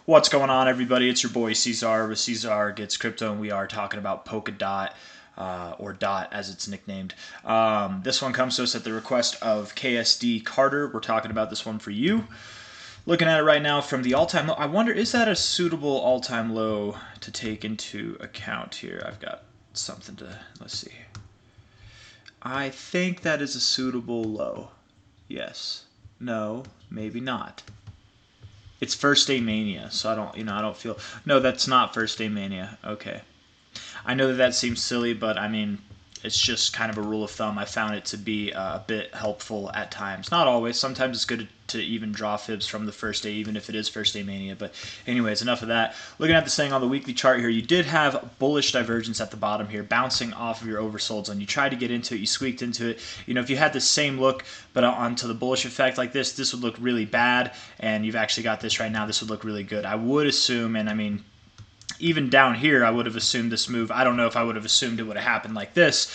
What's going on, everybody? It's your boy C-Zar with C-Zar Gets Crypto, and we are talking about Polkadot, or Dot as it's nicknamed. This one comes to us at the request of KSD Carter. We're talking about this one for you. Looking at it right now from the all-time low. I wonder, is that a suitable all-time low to take into account here? I've got something to, let's see. I think that is a suitable low. Yes. No, maybe not. It's First Day Mania, so I don't feel... No, that's not First Day Mania. Okay. I know that seems silly, but I mean, it's just kind of a rule of thumb. I found it to be a bit helpful at times. Not always. Sometimes it's good to even draw fibs from the first day, even if it is First Day Mania. But anyways, enough of that. Looking at this thing on the weekly chart here, you did have bullish divergence at the bottom here, bouncing off of your oversold zone. You tried to get into it. You squeaked into it. You know, if you had the same look, but onto the bullish effect like this would look really bad. And you've actually got this right now. This would look really good. I would assume, and I mean, even down here, I would have assumed this move. I don't know if I would have assumed it would have happened like this,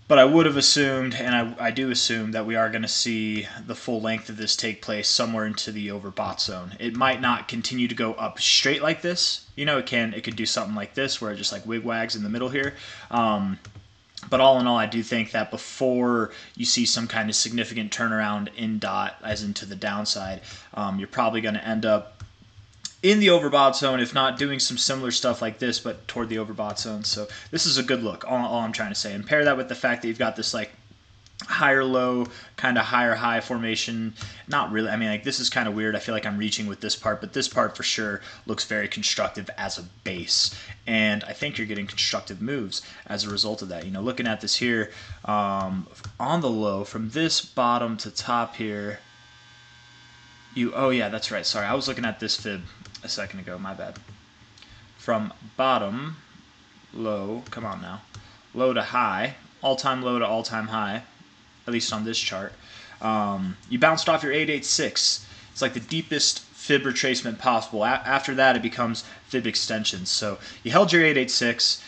but I would have assumed, and I do assume, that we are going to see the full length of this take place somewhere into the overbought zone. It might not continue to go up straight like this. You know, it could do something like this where it just like wigwags in the middle here. But all in all, I do think that before you see some kind of significant turnaround in DOT, as into the downside, you're probably going to end up in the overbought zone, if not doing some similar stuff like this, but toward the overbought zone. So this is a good look, all I'm trying to say. And pair that with the fact that you've got this like higher low, kind of higher high formation. Not really. I mean, like, this is kind of weird. I feel like I'm reaching with this part, but this part for sure looks very constructive as a base. And I think you're getting constructive moves as a result of that. You know, looking at this here, on the low, from this bottom to top here, oh yeah, that's right. Sorry, I was looking at this fib a second ago. My bad. From bottom, low, come on now, low to high, all-time low to all-time high, at least on this chart. You bounced off your 886. It's like the deepest fib retracement possible. After that, it becomes fib extensions. So you held your 886.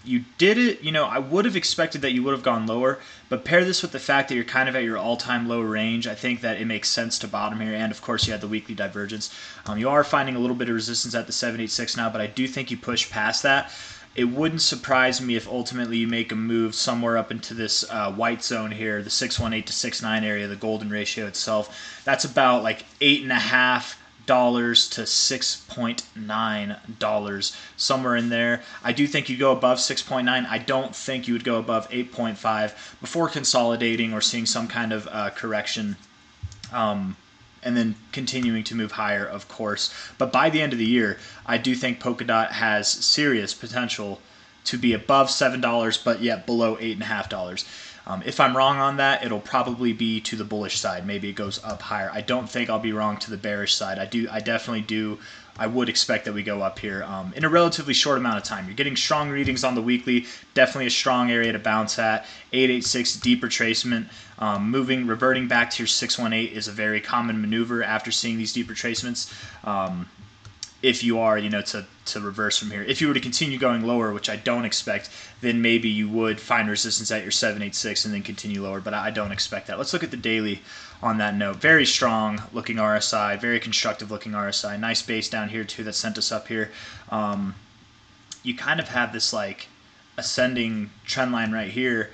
You did it, you know, I would have expected that you would have gone lower, but pair this with the fact that you're kind of at your all-time low range. I think that it makes sense to bottom here, and of course you had the weekly divergence. You are finding a little bit of resistance at the 786 now, but I do think you push past that. It wouldn't surprise me if ultimately you make a move somewhere up into this white zone here, the 618 to 69 area, the golden ratio itself. That's about like $8.50 to $6.9, somewhere in there. I do think you go above 6.9. I don't think you would go above 8.5 before consolidating or seeing some kind of correction, and then continuing to move higher, of course. But by the end of the year, I do think Polkadot has serious potential to be above $7, but yet below $8.50. If I'm wrong on that, it'll probably be to the bullish side. Maybe it goes up higher. I don't think I'll be wrong to the bearish side. I definitely do. I would expect that we go up here in a relatively short amount of time. You're getting strong readings on the weekly. Definitely a strong area to bounce at. 886 deep retracement. Reverting back to your 618 is a very common maneuver after seeing these deep retracements. If you are, you know, to reverse from here. If you were to continue going lower, which I don't expect, then maybe you would find resistance at your 786 and then continue lower, but I don't expect that. Let's look at the daily on that note. Very strong looking RSI, very constructive looking RSI. Nice base down here too that sent us up here. You kind of have this like ascending trend line right here.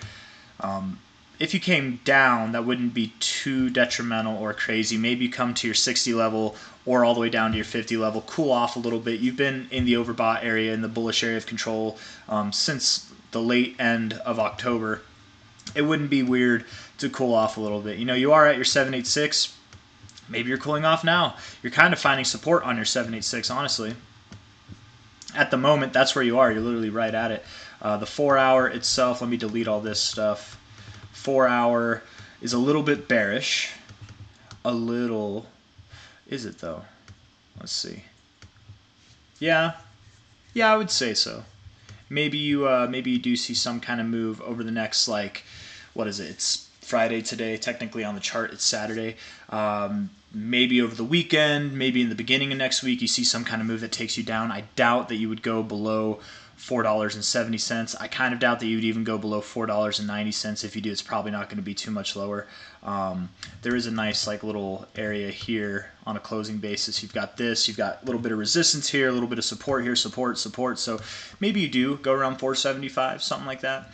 If you came down, that wouldn't be too detrimental or crazy. Maybe you come to your 60 level or all the way down to your 50 level, cool off a little bit. You've been in the overbought area, in the bullish area of control since the late end of October. It wouldn't be weird to cool off a little bit. You know, you are at your 786. Maybe you're cooling off now. You're kind of finding support on your 786, honestly. At the moment, that's where you are. You're literally right at it. The 4 hour itself, let me delete all this stuff. 4 hour is a little bit bearish. A little. Is it though? Let's see. Yeah, I would say so. Maybe you do see some kind of move over the next, like, what is it? It's Friday today. Technically on the chart it's Saturday. Maybe over the weekend, maybe in the beginning of next week, you see some kind of move that takes you down. I doubt that you would go below $4.70. I kind of doubt that you'd even go below $4.90. If you do, it's probably not going to be too much lower. There is a nice like little area here on a closing basis. You've got this, you've got a little bit of resistance here, a little bit of support here, support. So maybe you do go around 475, something like that.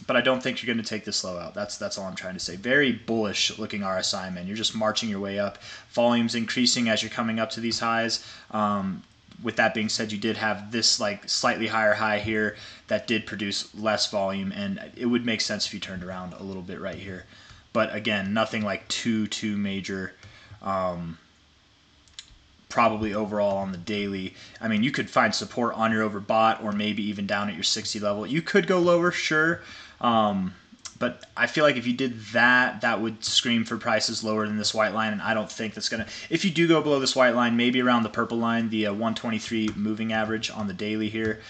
But I don't think you're going to take this low out. That's all I'm trying to say. Very bullish looking RSI, man. You're just marching your way up. Volume's increasing as you're coming up to these highs. With that being said, you did have this like slightly higher high here that did produce less volume, and it would make sense if you turned around a little bit right here. But again, nothing like too major. Probably overall on the daily. I mean, you could find support on your overbought or maybe even down at your 60 level. You could go lower, sure. But I feel like if you did that, that would scream for prices lower than this white line, and I don't think that's going to... If you do go below this white line, maybe around the purple line, the 123 moving average on the daily here,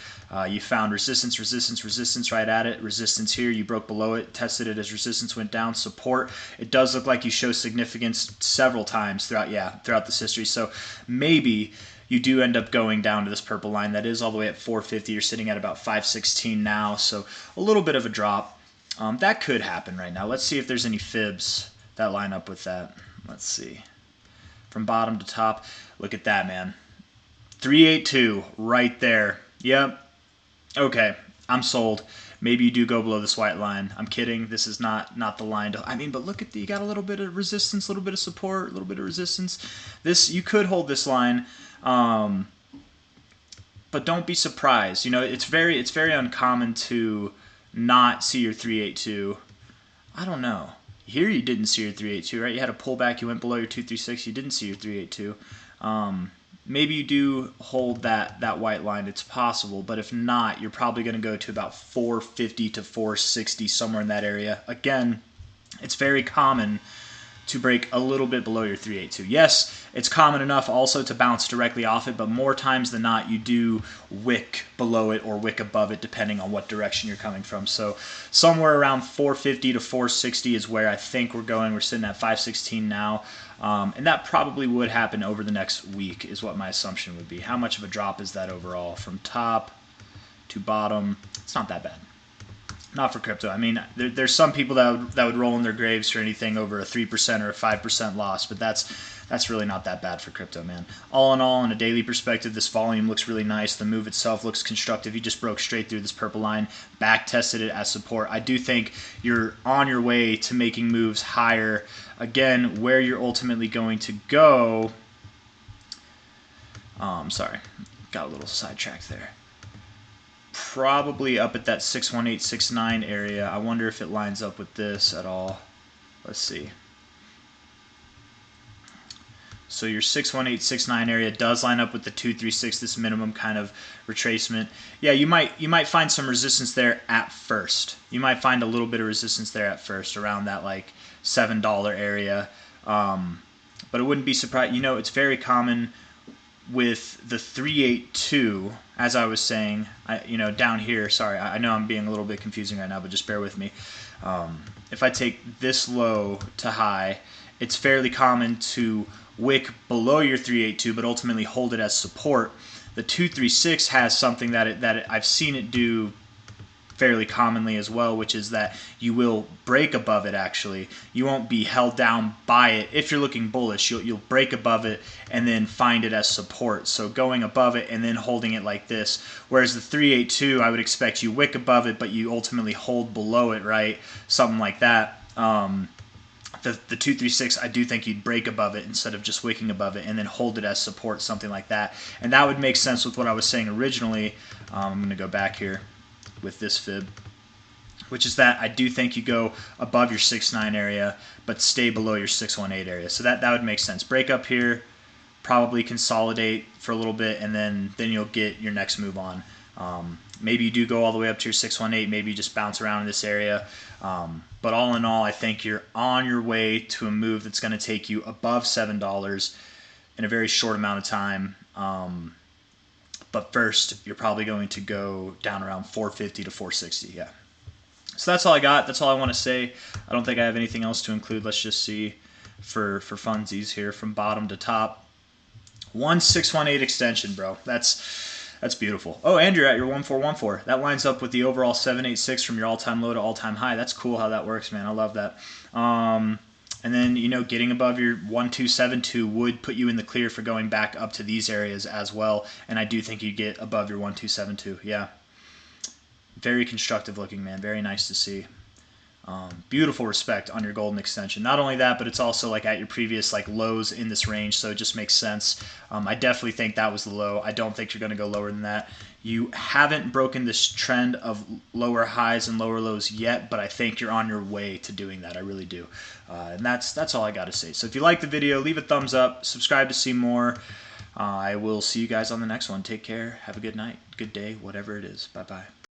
you found resistance right at it. Resistance here, you broke below it, tested it as resistance, went down. Support, it does look like you show significance several times throughout this history. So maybe you do end up going down to this purple line. That is all the way at 450. You're sitting at about 516 now, so a little bit of a drop. That could happen right now. Let's see if there's any fibs that line up with that. Let's see. From bottom to top, look at that, man. 382 right there. Yep. Okay, I'm sold. Maybe you do go below this white line. I'm kidding. This is not the line to... I mean, but look at you got a little bit of resistance, a little bit of support, a little bit of resistance. This, you could hold this line, but don't be surprised. You know, it's very uncommon to not see your 382. I don't know. Here you didn't see your 382, right? You had a pullback. You went below your 236. You didn't see your 382. Maybe you do hold that white line. It's possible, but if not, you're probably going to go to about 450 to 460, somewhere in that area. Again, it's very common to break a little bit below your 382. Yes, it's common enough also to bounce directly off it, but more times than not, you do wick below it or wick above it, depending on what direction you're coming from. So somewhere around 450 to 460 is where I think we're going. We're sitting at 516 now. And that probably would happen over the next week is what my assumption would be. How much of a drop is that overall? From top to bottom, it's not that bad. Not for crypto. I mean, there's some people that would roll in their graves for anything over a 3% or a 5% loss, but that's really not that bad for crypto, man. All in all, on a daily perspective, this volume looks really nice. The move itself looks constructive. You just broke straight through this purple line, back tested it as support. I do think you're on your way to making moves higher. Again, where you're ultimately going to go... sorry, got a little sidetracked there. Probably up at that 61869 area. I wonder if it lines up with this at all. Let's see. So your 61869 area does line up with the 236, this minimum kind of retracement. Yeah, you might find some resistance there at first. You might find a little bit of resistance there at first, around that like $7 area. But it wouldn't be surprised. You know, it's very common with the 382, as I was saying, down here. Sorry, I know I'm being a little bit confusing right now, but just bear with me. If I take this low to high, it's fairly common to wick below your 382, but ultimately hold it as support. The 236 has something that I've seen it do fairly commonly as well, which is that you will break above it. Actually, you won't be held down by it. If you're looking bullish, you'll break above it and then find it as support. So going above it and then holding it like this. Whereas the 382, I would expect you wick above it, but you ultimately hold below it, right? Something like that. The 236, I do think you'd break above it instead of just wicking above it and then hold it as support, something like that. And that would make sense with what I was saying originally. I'm going to go back here with this fib, which is that I do think you go above your 6.9 area, but stay below your 6.18 area. So that would make sense. Break up here, probably consolidate for a little bit, and then you'll get your next move on. Maybe you do go all the way up to your 6.18. Maybe you just bounce around in this area. But all in all, I think you're on your way to a move that's going to take you above $7 in a very short amount of time. But first, you're probably going to go down around 450 to 460. Yeah. So that's all I got. That's all I want to say. I don't think I have anything else to include. Let's just see for funsies here from bottom to top. 1618 extension, bro. That's That's beautiful. Oh, and you're at your 1414. That lines up with the overall 786 from your all-time low to all-time high. That's cool how that works, man. I love that. And then, getting above your 1272 would put you in the clear for going back up to these areas as well. And I do think you get above your 1272. Yeah. Very constructive looking, man. Very nice to see. Beautiful respect on your golden extension. Not only that, but it's also like at your previous like lows in this range, so it just makes sense. I definitely think that was the low. I don't think you're going to go lower than that. You haven't broken this trend of lower highs and lower lows yet, but I think you're on your way to doing that. I really do. And that's all I got to say. So if you like the video, leave a thumbs up, subscribe to see more. I will see you guys on the next one. Take care. Have a good night, good day, whatever it is. Bye-bye.